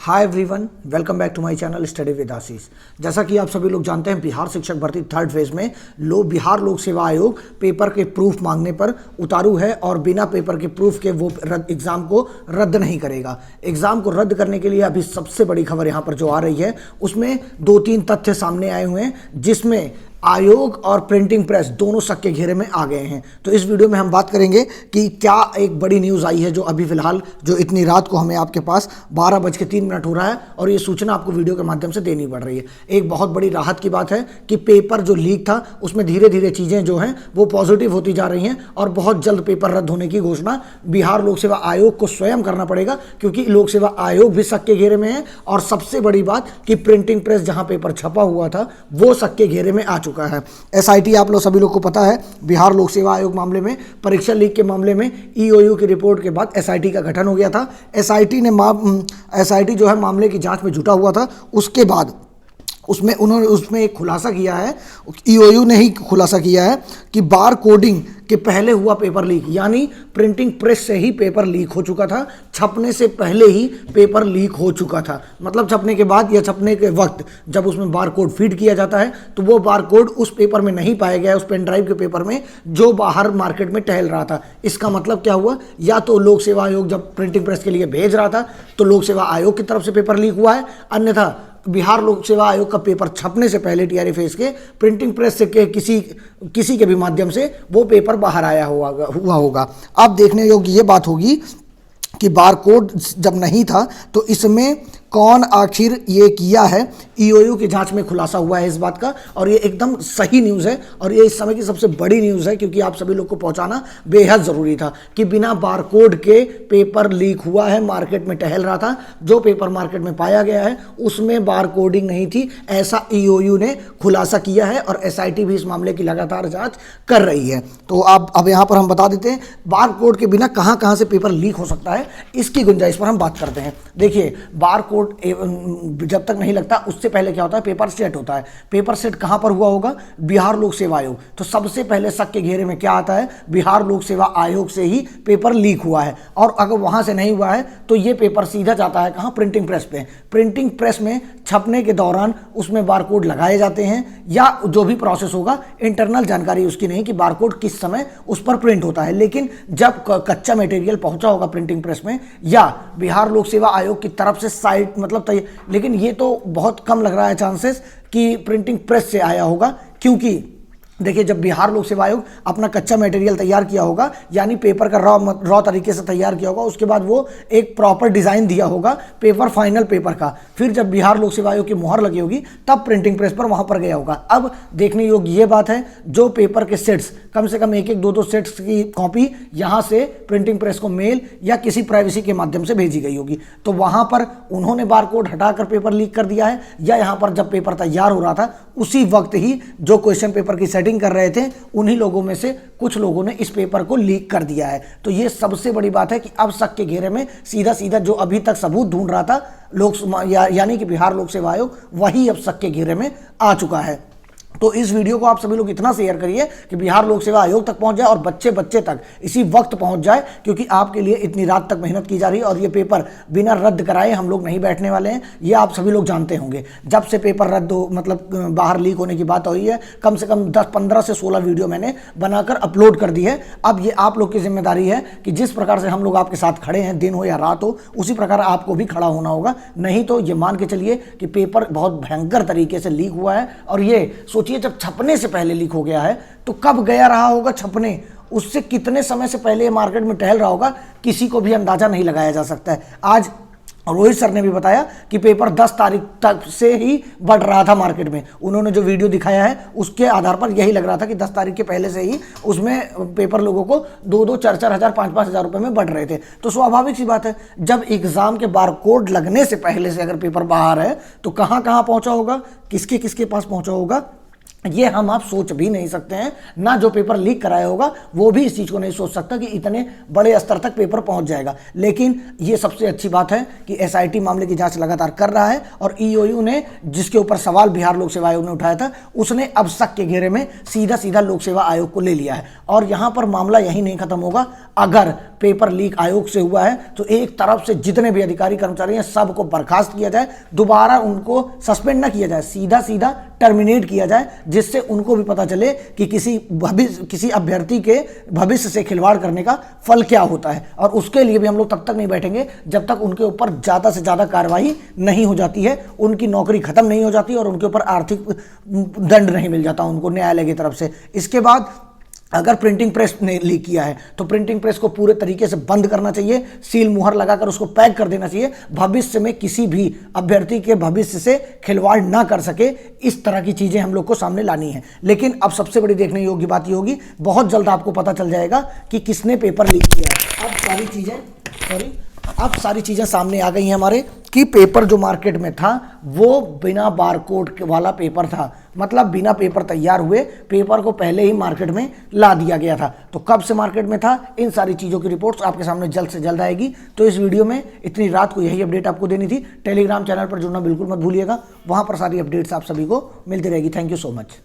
Hi everyone, welcome back to my channel study with Ashish. जैसा कि आप सभी लोग जानते हैं, बिहार शिक्षक भर्ती थर्ड फेज में बिहार लोक सेवा आयोग पेपर के प्रूफ मांगने पर उतारू है और बिना पेपर के प्रूफ के वो एग्ज़ाम को रद्द नहीं करेगा। एग्ज़ाम को रद्द करने के लिए अभी सबसे बड़ी खबर यहाँ पर जो आ रही है उसमें 2-3 तथ्य सामने आए हुए हैं, जिसमें आयोग और प्रिंटिंग प्रेस दोनों शक के घेरे में आ गए हैं। तो इस वीडियो में हम बात करेंगे कि क्या एक बड़ी न्यूज़ आई है जो अभी फिलहाल जो इतनी रात को हमें आपके पास 12:03 हो रहा है और ये सूचना आपको वीडियो के माध्यम से देनी पड़ रही है। एक बहुत बड़ी राहत की बात है कि पेपर जो लीक था उसमें धीरे धीरे चीज़ें जो हैं वो पॉजिटिव होती जा रही हैं और बहुत जल्द पेपर रद्द होने की घोषणा बिहार लोक सेवा आयोग को स्वयं करना पड़ेगा, क्योंकि लोक सेवा आयोग भी शक के घेरे में है। और सबसे बड़ी बात कि प्रिंटिंग प्रेस जहां पेपर छपा हुआ था वो शक के घेरे में आ चुका है। एसआईटी आप लोग सभी लोग को पता है, बिहार लोक सेवा आयोग मामले में परीक्षा लीक के मामले में ईओयू की रिपोर्ट के बाद एसआईटी का गठन हो गया था। एसआईटी जो है मामले की जांच में जुटा हुआ था। उसके बाद उसमें एक खुलासा किया है, ईओयू ने ही खुलासा किया है कि बार कोडिंग के पहले हुआ पेपर लीक, यानी प्रिंटिंग प्रेस से ही पेपर लीक हो चुका था, छपने से पहले ही पेपर लीक हो चुका था। मतलब छपने के बाद या छपने के वक्त जब उसमें बार कोड फीड किया जाता है तो वो बार कोड उस पेपर में नहीं पाया गया, उस पेन ड्राइव के पेपर में जो बाहर मार्केट में टहल रहा था। इसका मतलब क्या हुआ, या तो लोक सेवा आयोग जब प्रिंटिंग प्रेस के लिए भेज रहा था तो लोक सेवा आयोग की तरफ से पेपर लीक हुआ है, अन्यथा बिहार लोक सेवा आयोग का पेपर छपने से पहले टीआरई फेज के प्रिंटिंग प्रेस से किसी के भी माध्यम से वो पेपर बाहर आया हुआ होगा। अब देखने योग्य ये बात होगी कि बारकोड जब नहीं था तो इसमें कौन आखिर ये किया है। ईओयू की जांच में खुलासा हुआ है इस बात का, और ये एकदम सही न्यूज़ है और ये इस समय की सबसे बड़ी न्यूज़ है, क्योंकि आप सभी लोग को पहुंचाना बेहद ज़रूरी था कि बिना बारकोड के पेपर लीक हुआ है, मार्केट में टहल रहा था। जो पेपर मार्केट में पाया गया है उसमें बारकोडिंग नहीं थी, ऐसा ईओयू ने खुलासा किया है और एसआईटी भी इस मामले की लगातार जाँच कर रही है। तो अब यहाँ पर हम बता देते हैं बारकोड के बिना कहाँ कहाँ से पेपर लीक हो सकता है, इसकी गुंजाइश पर हम बात करते हैं। देखिए, बारकोड जब तक नहीं लगता उससे पहले क्या होता है, पेपर सेट होता है। पेपर सेट कहां पर हुआ होगा, बिहार लोक सेवा आयोग। तो सबसे पहले शक के घेरे में क्या आता है, बिहार लोक सेवा आयोग से ही पेपर लीक हुआ है। और अगर वहां से नहीं हुआ है तो ये पेपर सीधा जाता है कहां, प्रिंटिंग प्रेस पे। प्रिंटिंग प्रेस में छपने के दौरान उसमें बारकोड लगाए जाते हैं, या जो भी प्रोसेस होगा इंटरनल जानकारी उसकी नहीं कि बारकोड किस समय उस पर प्रिंट होता है। लेकिन जब कच्चा मटेरियल पहुंचा होगा प्रिंटिंग प्रेस में या बिहार लोक सेवा आयोग की तरफ से साइट लेकिन ये तो बहुत कम लग रहा है चांसेस कि प्रिंटिंग प्रेस से आया होगा, क्योंकि देखिए जब बिहार लोक सेवा आयोग अपना कच्चा मटेरियल तैयार किया होगा, यानी पेपर का रॉ तरीके से तैयार किया होगा, उसके बाद वो एक प्रॉपर डिज़ाइन दिया होगा पेपर, फाइनल पेपर का, फिर जब बिहार लोक सेवा आयोग की मुहर लगी होगी तब प्रिंटिंग प्रेस पर वहाँ पर गया होगा। अब देखने योग्य ये बात है, जो पेपर के सेट्स कम से कम एक 2 सेट्स की कॉपी यहाँ से प्रिंटिंग प्रेस को मेल या किसी प्राइवेसी के माध्यम से भेजी गई होगी, तो वहाँ पर उन्होंने बारकोड हटाकर पेपर लीक कर दिया है, या यहाँ पर जब पेपर तैयार हो रहा था उसी वक्त ही जो क्वेश्चन पेपर की सेटिंग कर रहे थे उन्हीं लोगों में से कुछ लोगों ने इस पेपर को लीक कर दिया है। तो ये सबसे बड़ी बात है कि अब शक के घेरे में सीधा जो अभी तक सबूत ढूंढ रहा था यानी कि बिहार लोक सेवा आयोग, वही अब शक के घेरे में आ चुका है। तो इस वीडियो को आप सभी लोग इतना शेयर करिए कि बिहार लोक सेवा आयोग तक पहुंच जाए और बच्चे तक इसी वक्त पहुंच जाए, क्योंकि आपके लिए इतनी रात तक मेहनत की जा रही है और ये पेपर बिना रद्द कराए हम लोग नहीं बैठने वाले हैं। ये आप सभी लोग जानते होंगे, जब से पेपर रद्द हो मतलब बाहर लीक होने की बात हो रही है, कम से कम 15 से 16 वीडियो मैंने बनाकर अपलोड कर दी है। अब ये आप लोग की जिम्मेदारी है कि जिस प्रकार से हम लोग आपके साथ खड़े हैं, दिन हो या रात हो, उसी प्रकार आपको भी खड़ा होना होगा। नहीं तो ये मान के चलिए कि पेपर बहुत भयंकर तरीके से लीक हुआ है, और ये सोचिए जब छपने से पहले लीक हो गया है तो कब गया रहा होगा छपने, उससे कितने समय से पहले मार्केट में टहल रहा होगा, किसी को भी अंदाजा नहीं लगाया जा सकता है। आज रोहित सर ने भी बताया कि पेपर 10 तारीख तक से ही बढ़ रहा था मार्केट में। उन्होंने जो वीडियो दिखाया है उसके आधार पर यही लग रहा था कि 10 तारीख के पहले से ही उसमें पेपर लोगों को 2-2, 4-4 हज़ार, 5-5 हज़ार रुपये में बढ़ रहे थे। तो स्वाभाविक सी बात है, जब एग्जाम के बारकोड लगने से पहले से अगर पेपर बाहर है तो कहाँ कहाँ पहुँचा होगा, किसके पास पहुँचा होगा, ये हम आप सोच भी नहीं सकते हैं, ना जो पेपर लीक कराया होगा वो भी इस चीज़ को नहीं सोच सकता कि इतने बड़े स्तर तक पेपर पहुंच जाएगा। लेकिन ये सबसे अच्छी बात है कि एसआईटी मामले की जांच लगातार कर रहा है और ईओयू ने जिसके ऊपर सवाल बिहार लोक सेवा आयोग ने उठाया था उसने अब शक के घेरे में सीधा सीधा लोक सेवा आयोग को ले लिया है। और यहाँ पर मामला यही नहीं खत्म होगा। अगर पेपर लीक आयोग से हुआ है तो एक तरफ से जितने भी अधिकारी कर्मचारी हैं सबको बर्खास्त किया जाए, दोबारा उनको सस्पेंड ना किया जाए, सीधा सीधा टर्मिनेट किया जाए, जिससे उनको भी पता चले कि किसी अभ्यर्थी के भविष्य से खिलवाड़ करने का फल क्या होता है। और उसके लिए भी हम लोग तब तक नहीं बैठेंगे जब तक उनके ऊपर ज़्यादा से ज़्यादा कार्रवाई नहीं हो जाती है, उनकी नौकरी खत्म नहीं हो जाती और उनके ऊपर आर्थिक दंड नहीं मिल जाता उनको न्यायालय की तरफ से। इसके बाद अगर प्रिंटिंग प्रेस ने लीक किया है तो प्रिंटिंग प्रेस को पूरे तरीके से बंद करना चाहिए, सील मुहर लगाकर उसको पैक कर देना चाहिए, भविष्य में किसी भी अभ्यर्थी के भविष्य से खिलवाड़ ना कर सके। इस तरह की चीज़ें हम लोग को सामने लानी है। लेकिन अब सबसे बड़ी देखने योग्य बात ये होगी, बहुत जल्द आपको पता चल जाएगा कि किसने पेपर लीक किया है। अब सारी चीज़ें सामने आ गई हैं हमारे कि पेपर जो मार्केट में था वो बिना बारकोड वाला पेपर था, मतलब बिना पेपर तैयार हुए पेपर को पहले ही मार्केट में ला दिया गया था। तो कब से मार्केट में था, इन सारी चीज़ों की रिपोर्ट्स आपके सामने जल्द से जल्द आएगी। तो इस वीडियो में इतनी रात को यही अपडेट आपको देनी थी। टेलीग्राम चैनल पर जुड़ना बिल्कुल मत भूलिएगा, वहाँ पर सारी अपडेट्स आप सभी को मिलती रहेगी। Thank you so much.